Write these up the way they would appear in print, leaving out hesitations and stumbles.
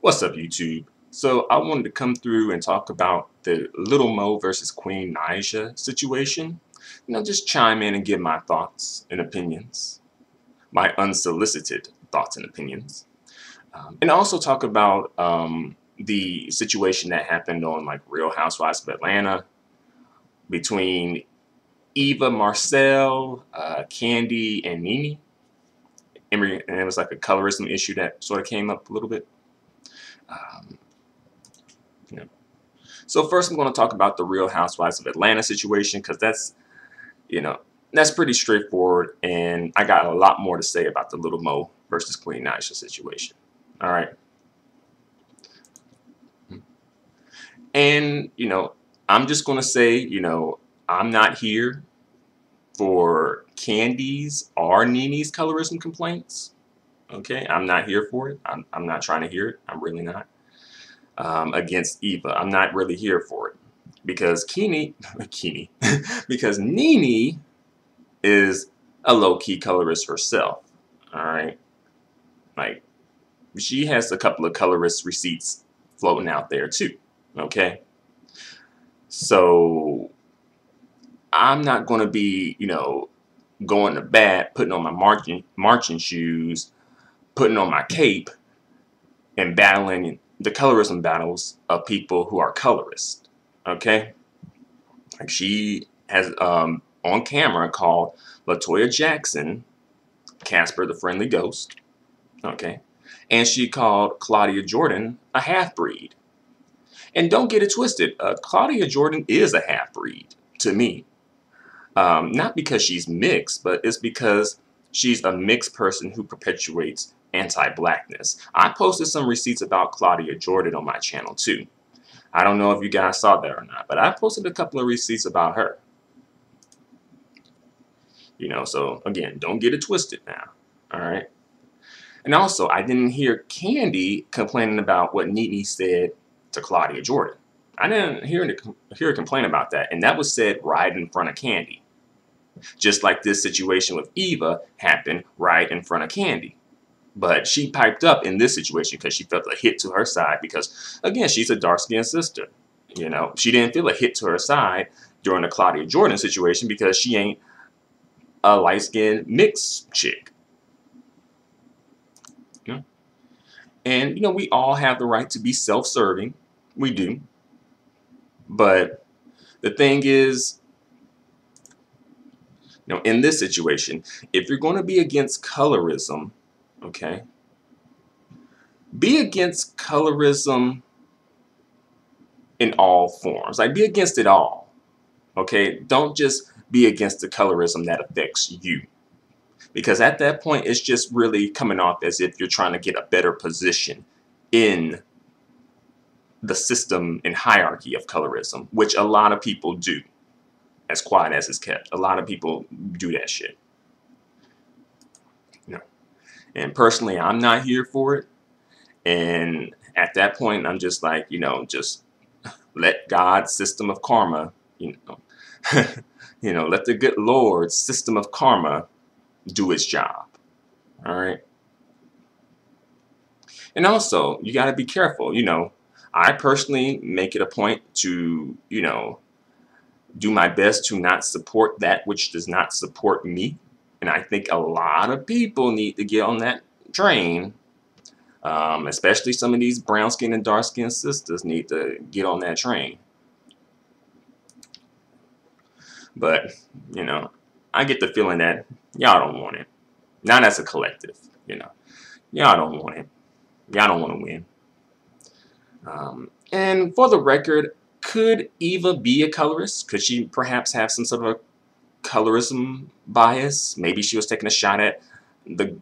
What's up, YouTube? So I wanted to come through and talk about the Little Mo versus Queen Naija situation. Just chime in and give my thoughts and opinions, my unsolicited thoughts and opinions, and also talk about the situation that happened on like Real Housewives of Atlanta between Eva Marcel, Kandi, and Nene. And it was like a colorism issue that sort of came up a little bit. Um, you know, So first I'm going to talk about the Real Housewives of Atlanta situation because you know, that's pretty straightforward, and I got a lot more to say about the Little Mo versus Queen Naija situation. All right. And, I'm just going to say, I'm not here for Candy's or Nene's colorism complaints. Okay. I'm not here for it. I'm not trying to hear it. I'm really not. Against Eva. I'm not really here for it because because Nene is a low-key colorist herself. All right, like she has a couple of colorist receipts floating out there too. Okay, so I'm not going to be, going to bat, putting on my marching shoes, putting on my cape, and battling the colorism battles of people who are colorists. Okay, like she has on camera called Latoya Jackson Casper the Friendly Ghost. Okay, and she called Claudia Jordan a half-breed. And don't get it twisted, Claudia Jordan is a half-breed to me. Not because she's mixed, but it's because she's a mixed person who perpetuates anti-blackness. I posted some receipts about Claudia Jordan on my channel too. I don't know if you guys saw that or not, but I posted a couple of receipts about her. So again, don't get it twisted now. All right. And also, I didn't hear Kandi complaining about what Nene said to Claudia Jordan. I didn't hear her complain about that, and that was said right in front of Kandi. Just like this situation with Eva happened right in front of Kandi. But she piped up in this situation because she felt a hit to her side because, again, she's a dark-skinned sister. She didn't feel a hit to her side during the Claudia Jordan situation because she ain't a light-skinned mixed chick. And, we all have the right to be self-serving. We do. But the thing is, in this situation, if you're going to be against colorism, okay, be against colorism in all forms. Like, be against it all. Okay? Don't just be against the colorism that affects you. Because at that point, it's just really coming off as if you're trying to get a better position in the system and hierarchy of colorism, which a lot of people do. As quiet as it's kept, a lot of people do that shit. And personally, I'm not here for it. And at that point, I'm just like, just let God's system of karma, let the good Lord's system of karma do its job. All right. And also, you got to be careful. I personally make it a point to, do my best to not support that which does not support me. And I think a lot of people need to get on that train. Especially some of these brown skin and dark skin sisters need to get on that train. But, I get the feeling that y'all don't want it. Not as a collective, Y'all don't want it. Y'all don't want to win. And for the record, could Eva be a colorist? Could she perhaps have some sort of a colorism bias? Maybe she was taking a shot at the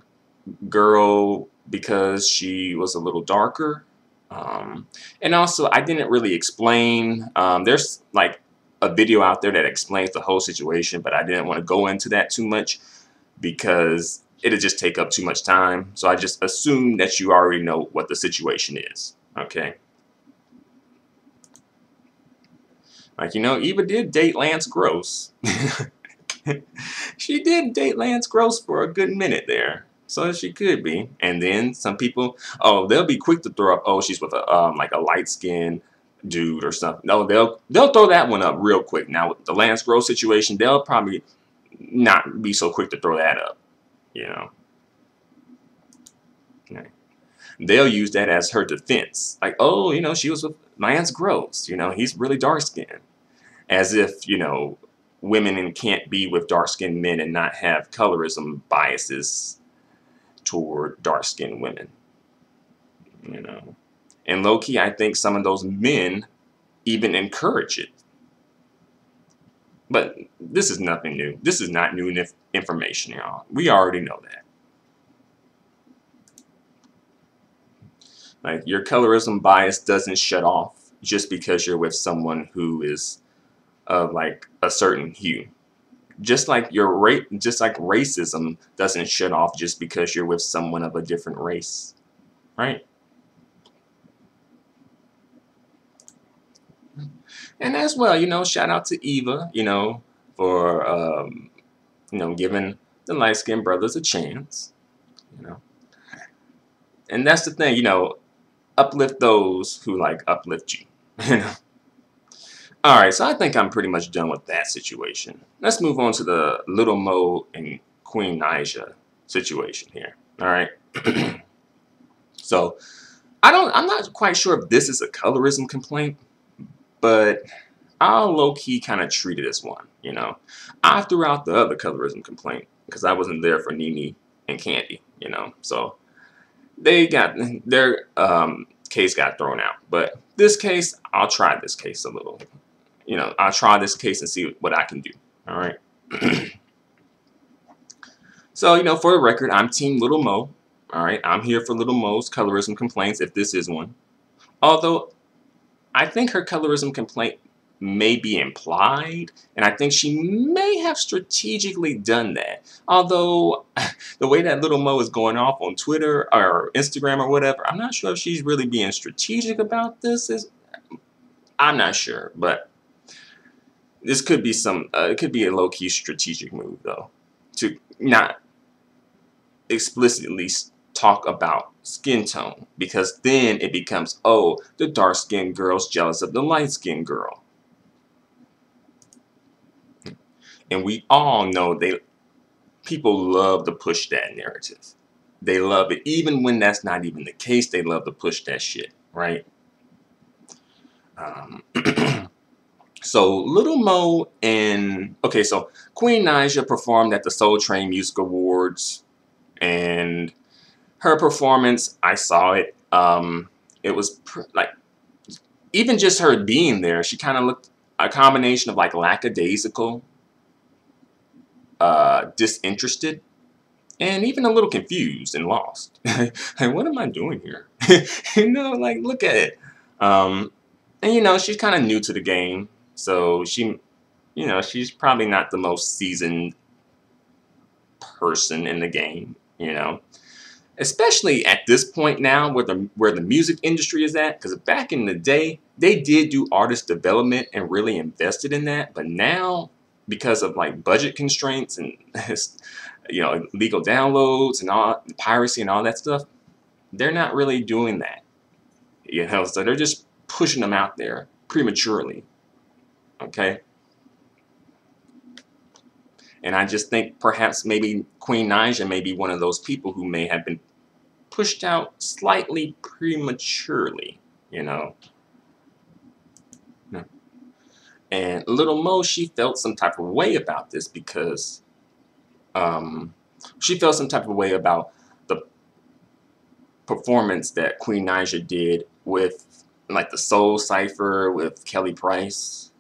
girl because she was a little darker. And also, I didn't really explain. There's like a video out there that explains the whole situation, but I didn't want to go into that too much because it'd just take up too much time. So I just assume that you already know what the situation is. Okay. Like, Eva did date Lance Gross. She did date Lance Gross for a good minute there. So she could be. And then some people, oh, they'll be quick to throw up, oh, she's with a like a light skinned dude or something. No, they'll throw that one up real quick. Now with the Lance Gross situation, they'll probably not be so quick to throw that up. You know, okay. They'll use that as her defense. Like, oh, she was with Lance Gross. He's really dark skinned. As if, women can't be with dark skinned men and not have colorism biases toward dark skinned women. You know. And low key, I think some of those men even encourage it. But this is nothing new. This is not new information, y'all. We already know that. Like, your colorism bias doesn't shut off just because you're with someone who is of like a certain hue. Just like racism doesn't shut off just because you're with someone of a different race, right? And as well, shout out to Eva, for giving the light skinned brothers a chance, you know. And that's the thing, uplift those who like uplift you, you know. All right, so I think I'm pretty much done with that situation. Let's move on to the Little Mo and Queen Naija situation here. All right. So I'm not quite sure if this is a colorism complaint, but I'll low-key kind of treat it as one, I threw out the other colorism complaint because I wasn't there for Nene and Kandi, So they got their case got thrown out. But this case, I'll try this case a little. I'll try this case and see what I can do. All right. So, for the record, I'm Team Little Mo. All right. I'm here for Little Mo's colorism complaints, if this is one. Although, I think her colorism complaint may be implied, and I think she may have strategically done that. Although, the way that Little Mo is going off on Twitter or Instagram or whatever, I'm not sure if she's really being strategic about this. I'm not sure, but this could be it could be a low-key strategic move, though, to not explicitly talk about skin tone, because then it becomes, oh, the dark-skinned girl's jealous of the light-skinned girl. And we all know people love to push that narrative. They love it. Even when that's not even the case, they love to push that shit, right? So Little Mo so Queen Naija performed at the Soul Train Music Awards, and her performance, I saw it. It was like, even just her being there, she kind of looked a combination of like lackadaisical, disinterested, and even a little confused and lost. Like, what am I doing here? Like, look at it. And she's kind of new to the game, so she's probably not the most seasoned person in the game, especially at this point now where the music industry is at. Because back in the day, they did do artist development and really invested in that, but now, because of like budget constraints and legal downloads and all piracy and all that stuff, they're not really doing that. So they're just pushing them out there prematurely. Okay. And I just think perhaps maybe Queen Naija may be one of those people who may have been pushed out slightly prematurely, And Little Mo, she felt some type of way about this because she felt some type of way about the performance that Queen Naija did with like the Soul Cypher with Kelly Price,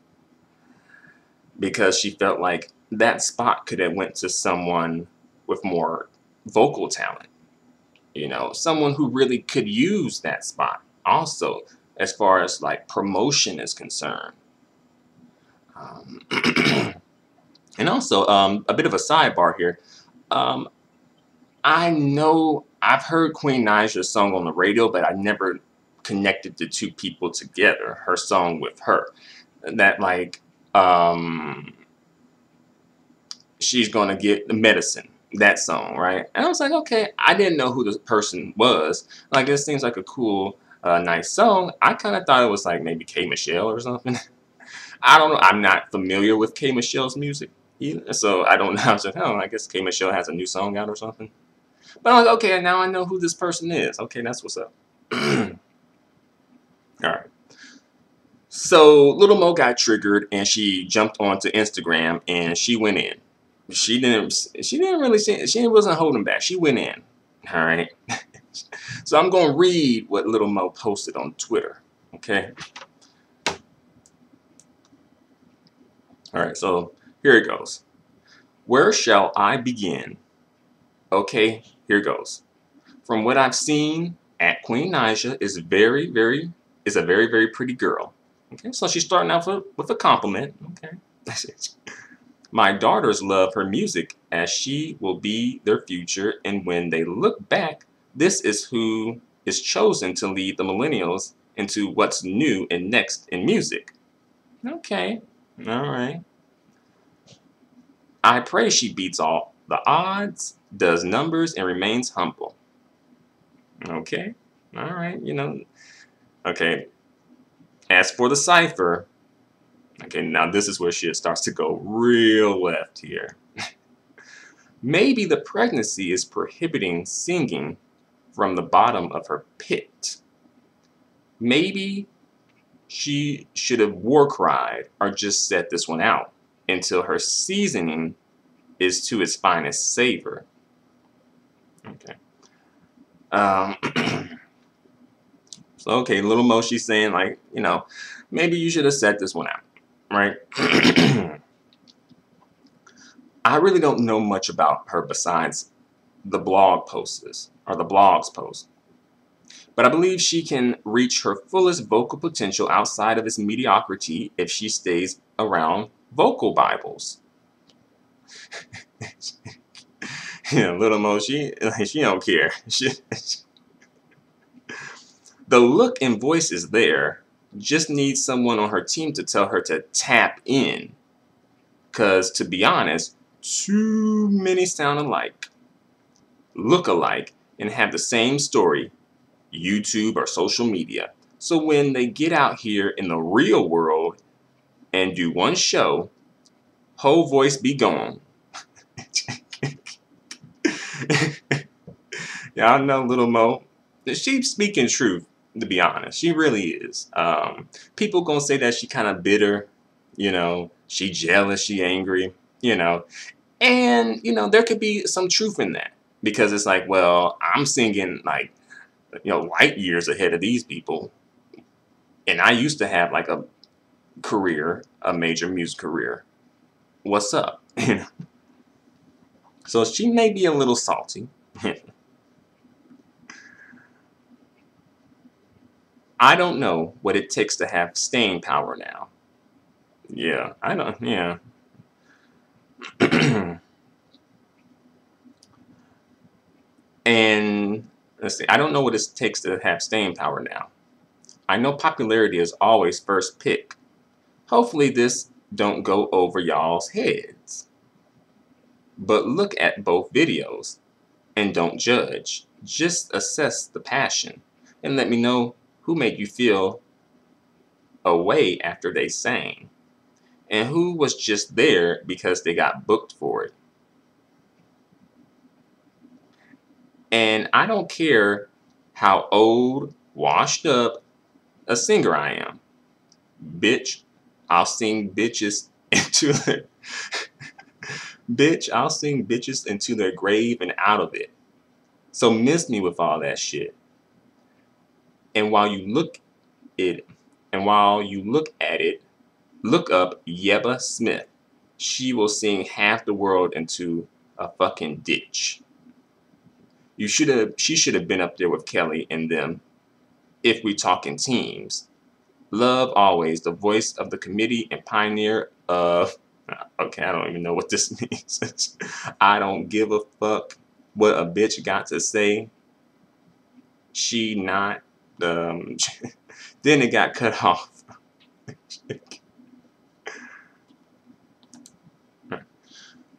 because she felt like that spot could have went to someone with more vocal talent, someone who really could use that spot also as far as like promotion is concerned. And also, a bit of a sidebar here. I know I've heard Queen Naija's song on the radio, but I never connected the two people together, her song with her. That like, she's going to get the medicine. that song, right? And I was like, okay, I didn't know who the person was. Like, this seems like a cool, nice song. I kind of thought it was like maybe K Michelle or something. I don't know. I'm not familiar with K Michelle's music either, so I don't know. I was like, oh, I guess K Michelle has a new song out or something. But I was like, okay, now I know who this person is. Okay, that's what's up. All right. So Little Mo got triggered and she jumped onto Instagram and she went in. She didn't. She didn't really. She wasn't holding back. She went in. All right. So I'm gonna read what Little Mo posted on Twitter. Okay. All right. So here it goes. Where shall I begin? Okay. Here goes. From what I've seen at Queen Naija is a very pretty girl. Okay. So she's starting out with a compliment. Okay. My daughters love her music as she will be their future, and when they look back, this is who is chosen to lead the millennials into what's new and next in music. Okay, all right. I pray she beats all the odds, does numbers, and remains humble. Okay, all right, Okay, as for the cipher, okay, now this is where shit starts to go real left here. Maybe the pregnancy is prohibiting singing from the bottom of her pit. Maybe she should have war cried or just set this one out until her seasoning is to its finest savor. Okay. Um, so, okay, Little Mo, she's saying, like, maybe you should have set this one out, right? I really don't know much about her besides the blog posts or the blogs post. But I believe she can reach her fullest vocal potential outside of its mediocrity if she stays around vocal Bibles. Little Mo, she don't care. The look and voice is there. Just needs someone on her team to tell her to tap in. Because, to be honest, too many sound alike, look alike, and have the same story, YouTube or social media. So when they get out here in the real world and do one show, whole voice be gone. Y'all know Little Mo. She's speaking truth, to be honest. She really is. People gonna say that she kind of bitter, she jealous, she angry, and there could be some truth in that because it's like, well, I'm singing like light years ahead of these people, and I used to have like a major music career. What's up? So she may be a little salty. I don't know what it takes to have staying power now. Yeah, I don't. Yeah. And let's see. I don't know what it takes to have staying power now. I know popularity is always first pick. Hopefully this don't go over y'all's heads. But look at both videos and don't judge. Just assess the passion and let me know who made you feel away after they sang and who was just there because they got booked for it. And I don't care how old, washed up a singer I am. Bitch, I'll sing bitches into their bitch, I'll sing bitches into their grave and out of it. So miss me with all that shit. And while you look at it, look up Yeba Smith. She will sing half the world into a fucking ditch. She should have been up there with Kelly and them if we talking teams. Love always, the voice of the committee and pioneer of okay, I don't even know what this means. I don't give a fuck what a bitch got to say. She not then it got cut off.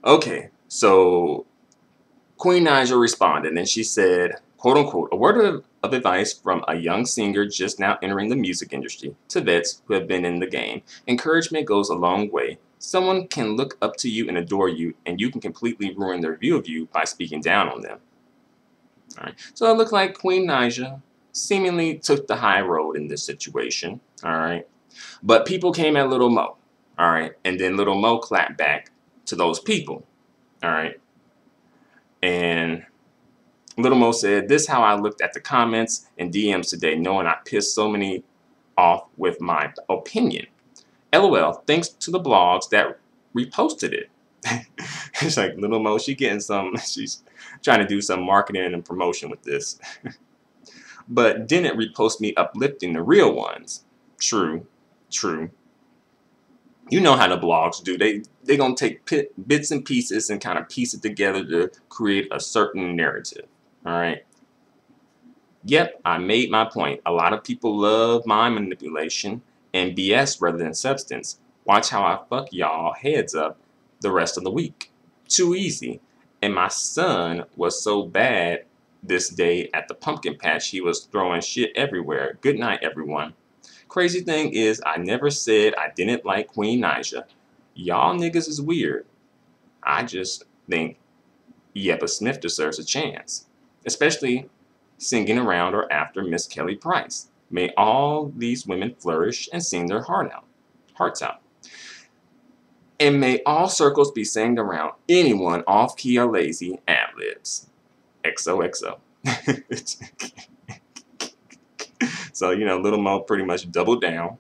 Okay, so Queen Naija responded, and she said, quote unquote, a word of advice from a young singer just now entering the music industry to vets who have been in the game. Encouragement goes a long way. Someone can look up to you and adore you, and you can completely ruin their view of you by speaking down on them. All right. So it looked like Queen Naija seemingly took the high road in this situation. All right. But people came at Little Mo. All right. And then Little Mo clapped back to those people. All right. And Little Mo said, this is how I looked at the comments and DMs today, knowing I pissed so many off with my opinion. LOL, thanks to the blogs that reposted it. It's like Little Mo, she's trying to do some marketing and promotion with this. But didn't repost me uplifting the real ones. True. You know how the blogs do. They gonna take bits and pieces and kind of piece it together to create a certain narrative. All right. Yep, I made my point. A lot of people love mind manipulation and BS rather than substance. Watch how I fuck y'all heads up the rest of the week. Too easy. And my son was so bad this day at the pumpkin patch, he was throwing shit everywhere. Good night, everyone. Crazy thing is, I never said I didn't like Queen Naija. Y'all niggas is weird. I just think Yeppa Smith deserves a chance. Especially singing around or after Miss Kelly Price. May all these women flourish and sing their hearts out. And may all circles be sang around anyone off-key or lazy ad-libs. XOXO. So, Little Mo pretty much doubled down.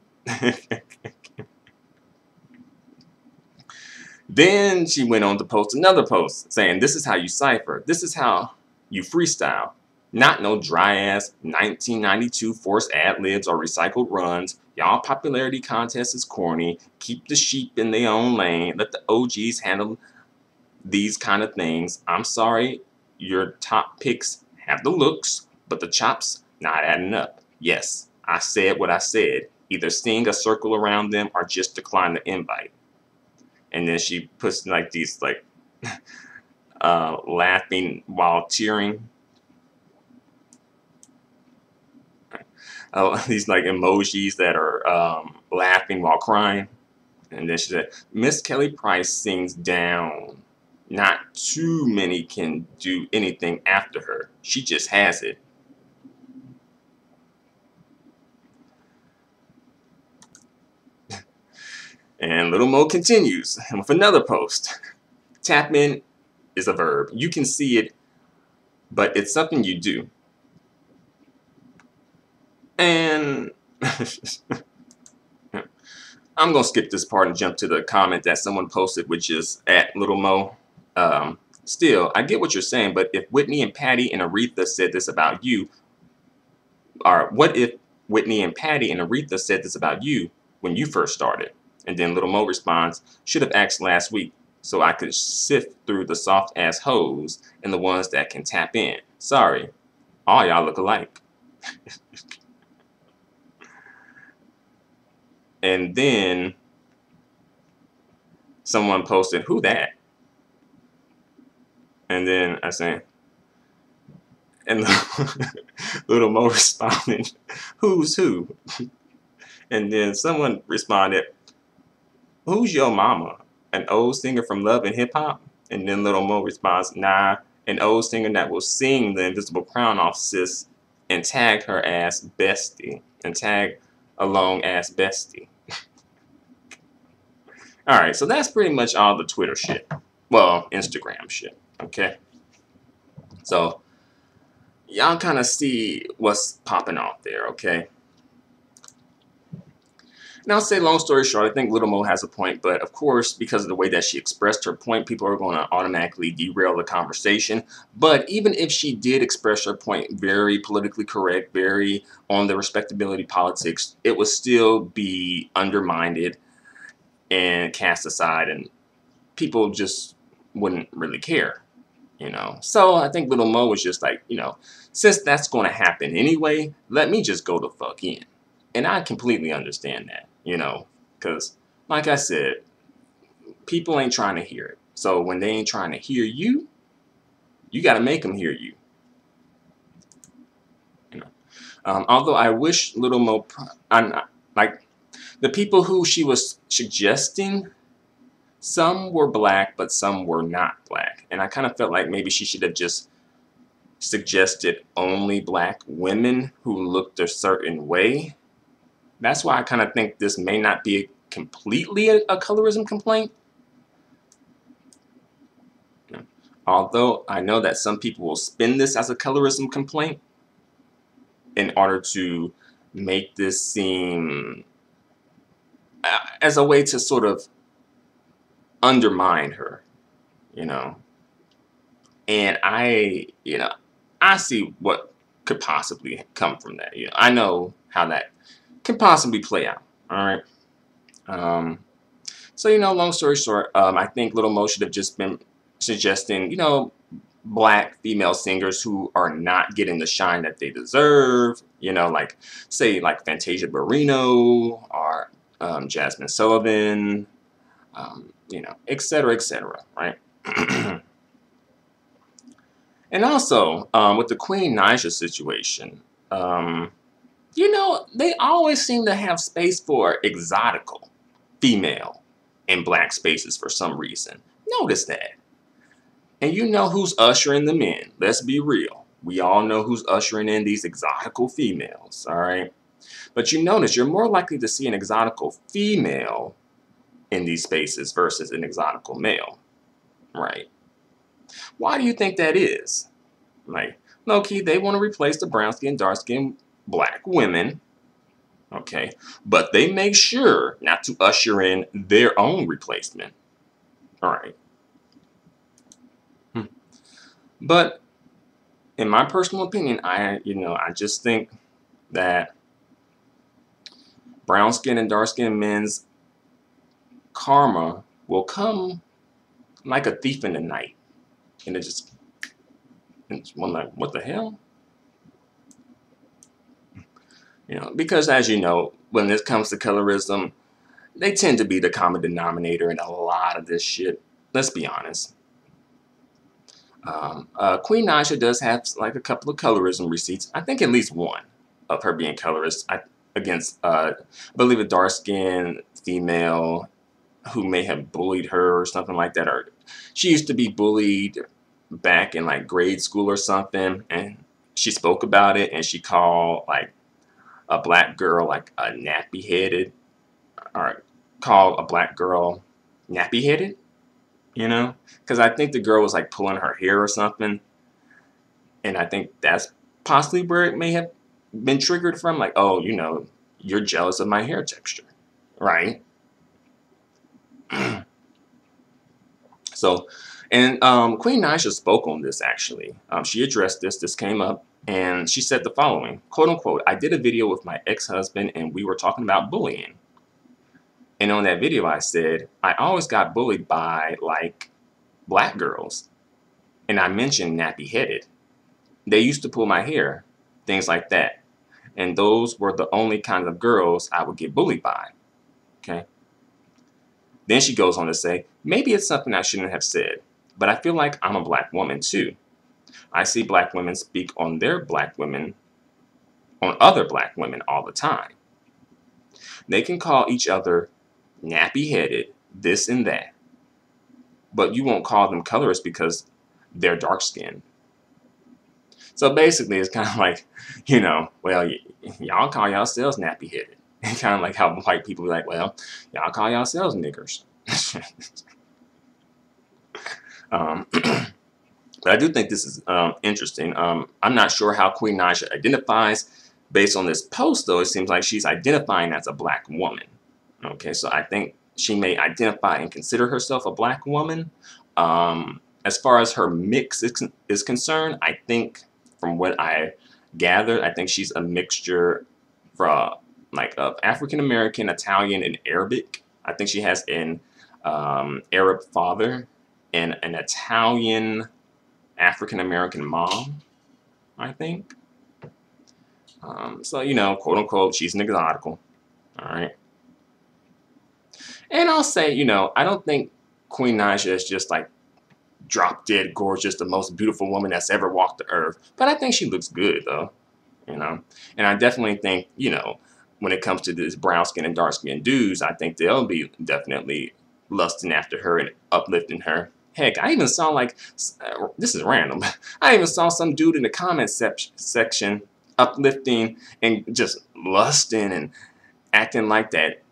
Then she went on to post another post saying, this is how you cipher. This is how you freestyle. Not no dry-ass 1992 forced ad-libs or recycled runs. Y'all popularity contest is corny. Keep the sheep in their own lane. Let the OGs handle these kind of things. I'm sorry, your top picks have the looks, but the chops not adding up. Yes, I said what I said. Either sing a circle around them or just decline the invite. And then she puts like these laughing while tearing. These like emojis that are laughing while crying. And then she said, Miss Kelly Price sings down. Not too many can do anything after her. She just has it. And Little Mo continues with another post. Tap in is a verb. You can see it, but it's something you do. And I'm going to skip this part and jump to the comment that someone posted, which is at Little Mo. Still, I get what you're saying, but if Whitney and Patty and Aretha said this about you, or what if Whitney and Patty and Aretha said this about you when you first started? And then Little Mo responds, should have asked last week so I could sift through the soft-ass hoes and the ones that can tap in. Sorry, all y'all look alike. And then someone posted, who that? And then I said, and Little Mo responded, who's who? And then someone responded, who's your mama? An old singer from Love and Hip Hop? And then Little Mo responds, nah, an old singer that will sing the Invisible Crown off sis and tag her ass bestie. And tag a long ass bestie. Alright, so that's pretty much all the Twitter shit. Well, Instagram shit. Okay? So, y'all kind of see what's popping off there, okay? Now, I'll say long story short, I think Little Mo has a point, but of course, because of the way that she expressed her point, people are going to automatically derail the conversation. But even if she did express her point very politically correct, very on the respectability politics, it would still be undermined and cast aside, and people just wouldn't really care, So I think Little Mo was just like, since that's going to happen anyway, let me just go the fuck in. And I completely understand that, because like I said, people ain't trying to hear it. So when they ain't trying to hear you, You got to make them hear you. You know. Although I wish Little Mo, like the people who she was suggesting, some were black, but some were not black, and I kind of felt like maybe she should have just suggested only black women who looked a certain way. That's why I kind of think this may not be completely a colorism complaint. Although I know that some people will spin this as a colorism complaint in order to make this seem as a way to sort of undermine her, you know. And I see what could possibly come from that. I know how that can possibly play out. All right. So long story short, I think Little Mo should have just been suggesting, black female singers who are not getting the shine that they deserve. Like say like Fantasia Barrino or Jasmine Sullivan, et cetera, right? And also, with the Queen Naija situation, they always seem to have space for exotical female in black spaces for some reason. Notice that. And you know who's ushering them in. Let's be real. We all know who's ushering in these exotical females, all right? But you notice you're more likely to see an exotical female in these spaces versus an exotical male, right? Why do you think that is? Like, low-key, they want to replace the brown-skinned, dark-skinned black women, okay? But they make sure not to usher in their own replacement, all right? But in my personal opinion, I just think that brown-skinned and dark-skinned men's karma will come like a thief in the night. And I'm like, what the hell? Because as you know, when this comes to colorism, they tend to be the common denominator in a lot of this shit. Let's be honest. Queen Naija does have like a couple of colorism receipts. I think at least one of her being colorist against, I believe, a dark-skinned female who may have bullied her or something like that. Or she used to be bullied back in like grade school or something, and she spoke about it, and she called like a black girl like a nappy-headed, or called a black girl nappy-headed. Because I think the girl was like pulling her hair or something, and I think that's possibly where it may have been triggered from. Like, oh, you're jealous of my hair texture, right? So, and Queen Naija spoke on this actually. She addressed this. This came up, and she said the following, quote unquote, "I did a video with my ex-husband, and we were talking about bullying. And on that video, I said, I always got bullied by, like, black girls. And I mentioned nappy-headed. They used to pull my hair, things like that. And those were the only kind of girls I would get bullied by." Okay? Then she goes on to say, "Maybe it's something I shouldn't have said, but I feel like I'm a black woman, too. I see black women speak on other black women all the time. They can call each other nappy-headed, this and that. But you won't call them colorists because they're dark-skinned." So basically, it's kind of like, well, y'all call yourselves nappy-headed. Kind of like how white people be like, well, y'all call yourselves niggers. But I do think this is interesting. I'm not sure how Queen Naija identifies. Based on this post, though, it seems like she's identifying as a black woman. Okay, so I think she may identify and consider herself a black woman. As far as her mix is concerned, I think from what I gathered, I think she's a mixture from of African American, Italian, and Arabic. I think she has an Arab father and an Italian African American mom, I think. So, quote unquote, she's an exotical. All right. And I'll say, I don't think Queen Naija is just like drop dead gorgeous, the most beautiful woman that's ever walked the earth. But I think she looks good though, you know. And I definitely think, you know, when it comes to this brown skin and dark skin dudes, I think they'll be definitely lusting after her and uplifting her. Heck, I even saw like, this is random. I even saw some dude in the comment section uplifting and just lusting and acting like that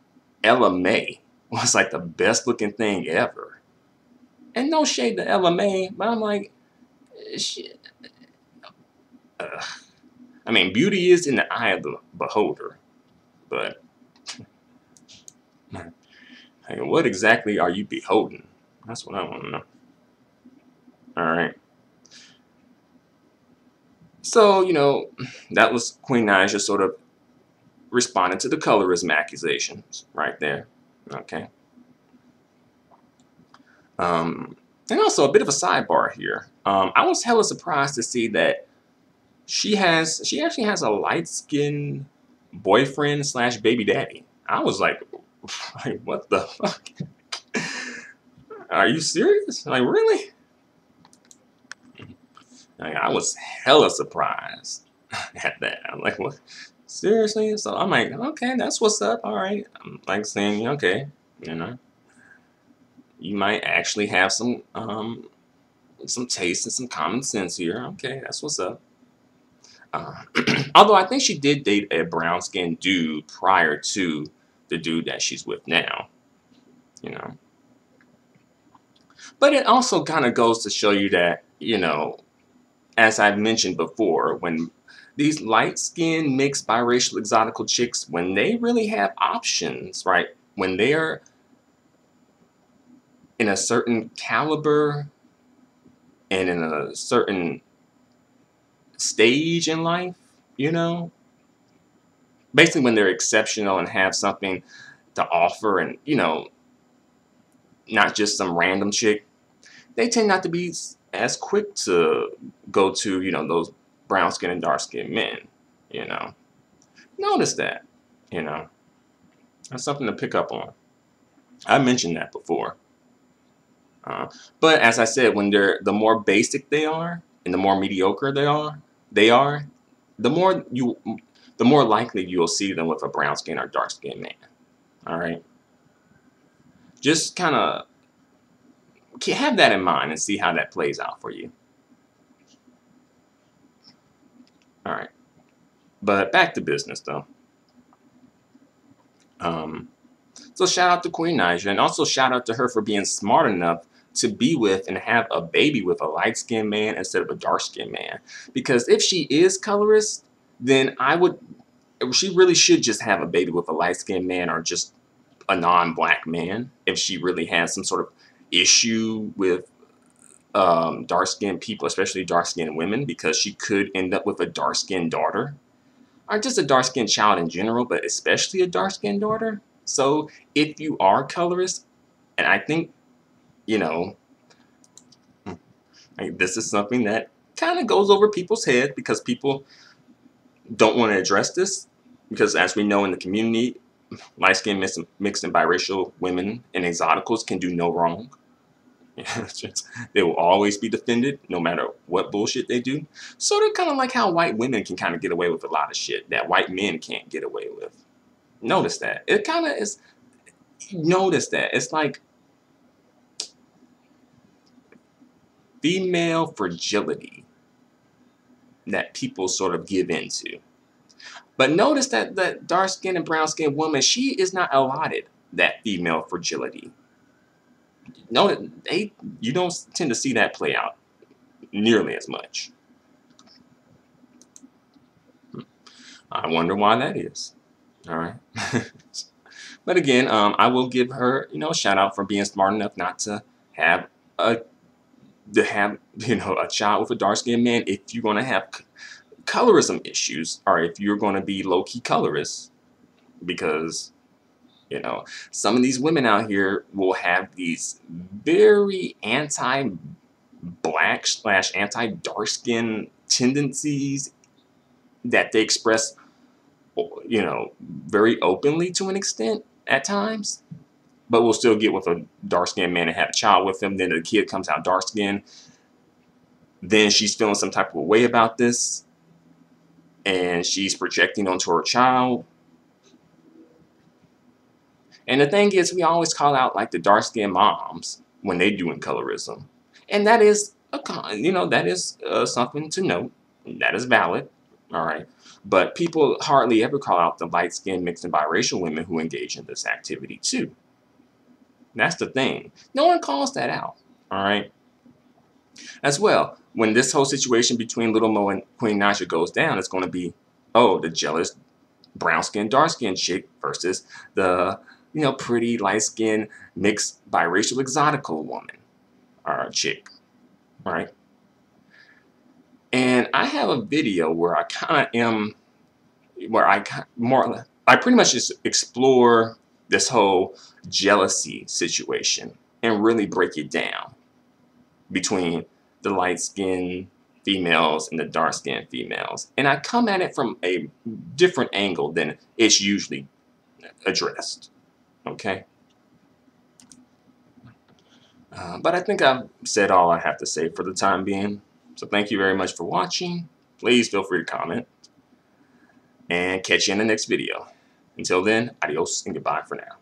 Ella May was like the best looking thing ever. And no shade to Ella May, but I'm like, shit. I mean, beauty is in the eye of the beholder, but like, what exactly are you beholding? That's what I want to know. All right. So, you know, that was Queen Naija sort of responding to the colorism accusations right there. Okay. And also a bit of a sidebar here. I was hella surprised to see that she actually has a light-skinned boyfriend slash baby daddy. I was like, what the fuck? Are you serious? Like, really? Like, I was hella surprised at that. I'm like, what? Seriously? So I'm like, okay, that's what's up. All right. I'm like saying, okay, you know, you might actually have some taste and some common sense here. Okay, that's what's up. Although I think she did date a brown-skinned dude prior to the dude that she's with now, you know. But it also kind of goes to show you that, you know, as I've mentioned before, when these light-skinned, mixed, biracial, exotical chicks, when they really have options, right? When they are in a certain caliber and in a certain stage in life, you know, basically when they're exceptional and have something to offer and, you know, not just some random chick, they tend not to be as quick to go to, you know, those brown skin and dark skinned men, you know. Notice that, you know. That's something to pick up on. I mentioned that before. But as I said, when the more basic they are and the more mediocre they are, the more likely you'll see them with a brown skin or dark skinned man. All right. Just kind of have that in mind and see how that plays out for you. All right. But back to business though. So shout out to Queen Naija, and also shout out to her for being smart enough to be with and have a baby with a light-skinned man instead of a dark-skinned man. Because if she is colorist, then she really should just have a baby with a light-skinned man or just a non-black man if she really has some sort of issue with dark-skinned people, especially dark-skinned women, because she could end up with a dark-skinned daughter. Or just a dark-skinned child in general, but especially a dark-skinned daughter. So if you are colorist, and I think, you know, like this is something that kind of goes over people's head because people don't want to address this. Because as we know in the community, light-skinned, mixed and biracial women and exoticals can do no wrong. They will always be defended no matter what bullshit they do. Sort of kind of like how white women can kind of get away with a lot of shit that white men can't get away with. Notice that. It kind of is. Notice that. It's like female fragility that people sort of give into. But notice that the dark-skinned and brown-skinned woman, she is not allotted that female fragility. No, you don't tend to see that play out nearly as much. I wonder why that is. All right. But again, I will give her, you know, a shout out for being smart enough not to have a a child with a dark skinned man if you're going to have colorism issues or if you're going to be low key colorist, because you know some of these women out here will have these very anti-black slash anti-dark skin tendencies that they express, you know, very openly to an extent at times. but will still get with a dark-skinned man and have a child with him. Then the kid comes out dark-skinned. Then she's feeling some type of a way about this, and she's projecting onto her child. And the thing is, we always call out like the dark-skinned moms when they doing colorism, and that is that is something to note. That is valid, all right. But people hardly ever call out the light-skinned mixed and biracial women who engage in this activity too. That's the thing. No one calls that out, all right. As well, when this whole situation between Little Mo and Queen Naija goes down, it's going to be, oh, the jealous brown-skinned, dark-skinned chick versus the pretty light-skinned mixed biracial exotical woman or chick, right? And I have a video where I kind of am, where I pretty much just explore this whole jealousy situation and really break it down between the light-skinned females and the dark-skinned females. And I come at it from a different angle than it's usually addressed, okay? But I think I've said all I have to say for the time being. So thank you very much for watching. Please feel free to comment. And catch you in the next video. Until then, adios and goodbye for now.